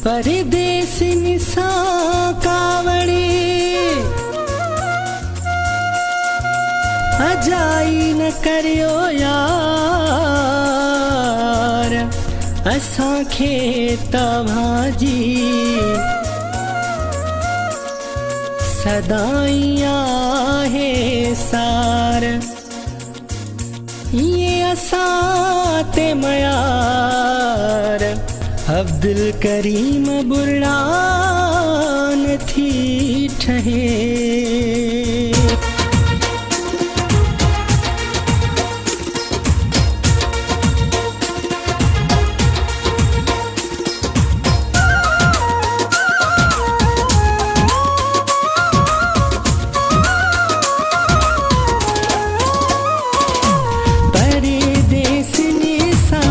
परदेसिनी सा कावड़े अजाई न करियो यार असांखे तव्हांजी सदाई आहे सार ये असां ते मयार अब्दुल करीम बुरहान थी ठहे। परदेसिनी सा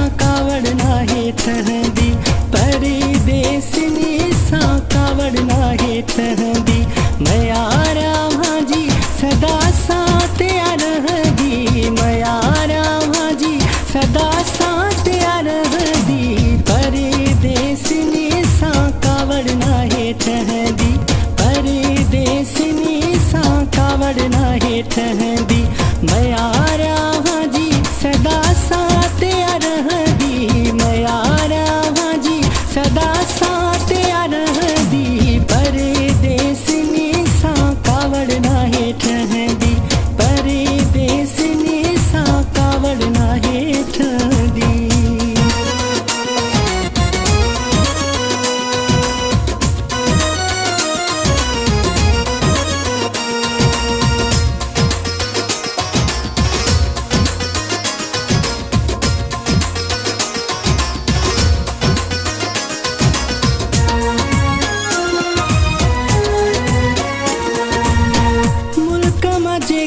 कावड़ नाहे ठहंदी मयारा भाजी सदा साथ रहंदी मयारा भाजी सदा साथ रहंदी परदेसिनी सा कावड़ नाहे ठहंदी परदेसिनी सा कावड़ नाहे ठहंदी मयारा भाजी सदा साथ रहंदी मयारा भाजी सदा साथ रहंदी परदेसिनी सा कावड़ नाहे ठहंदी परदेसिनी सा कावड़ नाहे ठहंदी।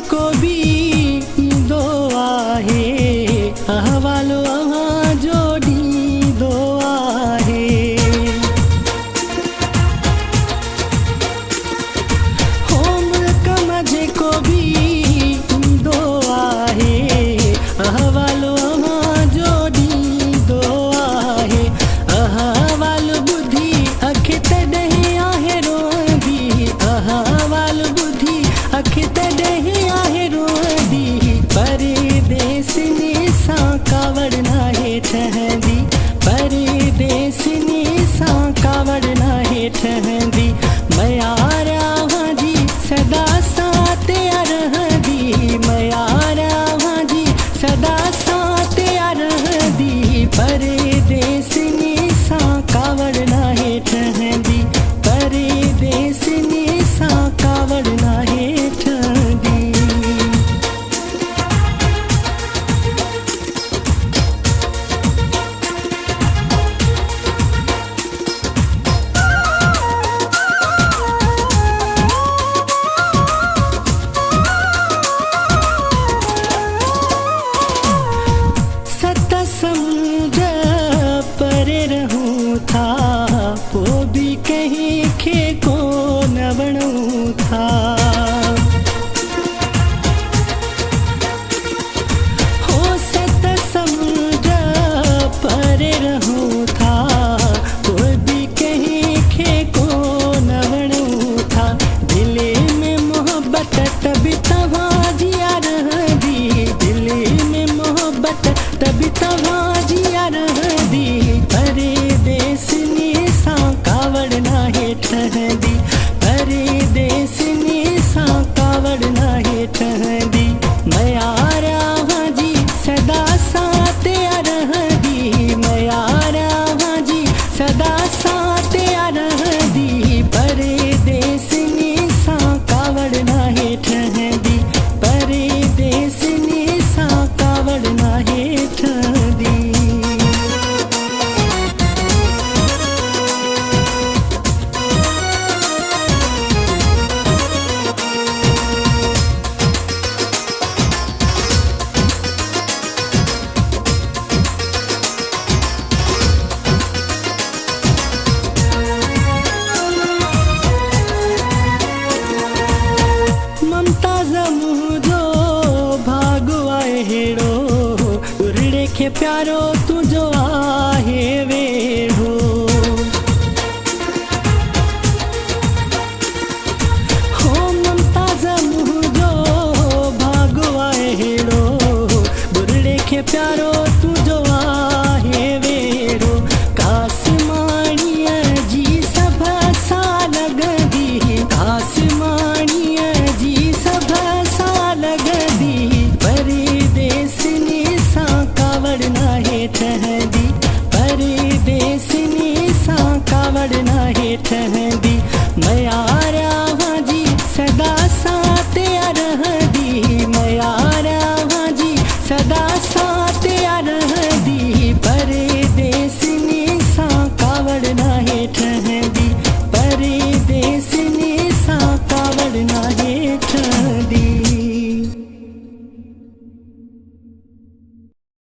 को भी दो आहे अहवालो अहाँ जोड़ी दो आहे होम कमजे को भी दो आहे अहवालो अहाँ जोड़ी दो आहे अहवाल बुद्धि अखित दही आहे रोंदी अहवाल बुद्धि अखित दही परदेसिनी सा कावड़ नाहे ठहंदी परदेसिनी सा कावड़ नाहे ठहंदी मयारा भाजी सदा साथ रहंदी मयारा भाजी सदा साथ रहंदी परदेसिनी सा कावड़ नाहे ठहंदी परदेसिनी सा कावड़ नाहे ठहंदी। वो भी कहीं खे को न बनूं था हो सत समुद्र पर रहूं था वो भी कहीं खे को न बनूं था दिले में मोहब्बत तभी तवाजिया रहंदी दिले में मोहब्बत तभी तवाजिया रहंदी परदेसिनी सा कावड़ नाहे ठहंदी परदेसिनी सा कावड़ नाहे ठहंदी मयारा भाजी सदा साथ रहंदी मयारा भाजी सदा साथ रहंदी परदेसिनी सा कावड़ नाहे ठहंदी परदेसिनी सा कावड़ नाहे ठहंदी। के प्यारो तुझो आहे वेहो ठहंदी परदेसनी सां कावड़ नाहे ठहंदी मया